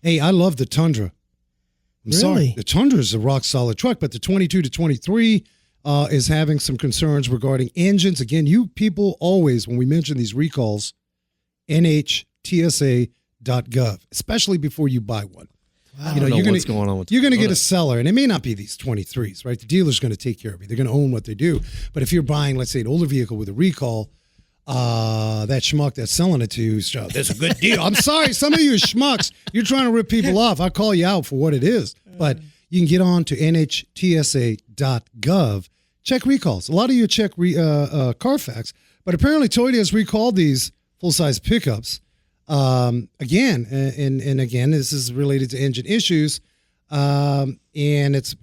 Hey, I love the Tundra. I'm sorry. Really? The Tundra is a rock-solid truck, but the 22 to 23 is having some concerns regarding engines. Again, you people always, when we mention these recalls, NHTSA.gov, especially before you buy one. I don't know what's going on with you're going to get a seller, and it may not be these 23s, right? The dealer's going to take care of you. They're going to own what they do. But if you're buying, let's say, an older vehicle with a recall, that schmuck that's selling it to you, that's a good deal. I'm sorry, some of you schmucks, you're trying to rip people off. I'll call you out for what it is. But you can get on to NHTSA.gov, check recalls. A lot of you check Carfax, but apparently Toyota has recalled these full-size pickups. Again, and again, this is related to engine issues, and it's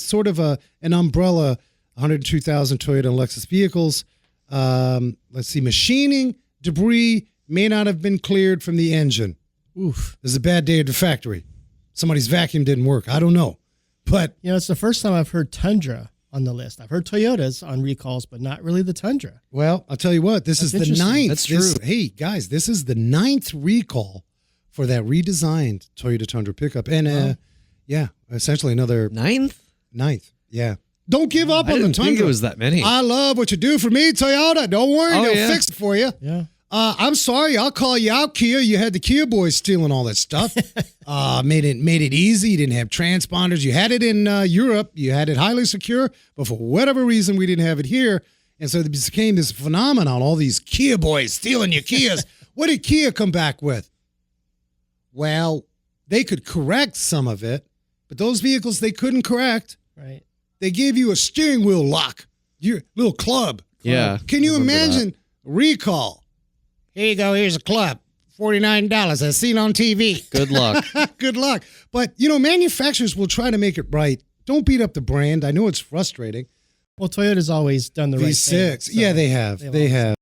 sort of an umbrella. 102,000 Toyota and Lexus vehicles. Let's see, machining debris may not have been cleared from the engine. Oof, this is a bad day at the factory. Somebody's vacuum didn't work. I don't know, but it's the first time I've heard Tundra on the list. I've heard Toyotas on recalls, but not really the Tundra. Well, I'll tell you what, this is the 9th. That's true. Hey, guys, this is the 9th recall for that redesigned Toyota Tundra pickup. And, essentially another... 9th? 9th, yeah. Don't give up on the I didn't Tundra. think it was that many. I love what you do for me, Toyota. Don't worry, they'll fix it for you. Yeah. I'm sorry, I'll call you out, Kia. You had the Kia boys stealing all that stuff. Made it easy. You didn't have transponders. You had it in Europe. You had it highly secure, but for whatever reason, we didn't have it here. And so it became this phenomenon, all these Kia boys stealing your Kias. What did Kia come back with? Well, they could correct some of it, but those vehicles they couldn't correct. Right. They gave you a steering wheel lock, your little club. Yeah. Can you imagine recall? Here you go. Here's a club. $49 as seen on TV. Good luck. Good luck. But, manufacturers will try to make it right. Don't beat up the brand. I know it's frustrating. Well, Toyota's always done the right thing. V6. Yeah, they have. They have.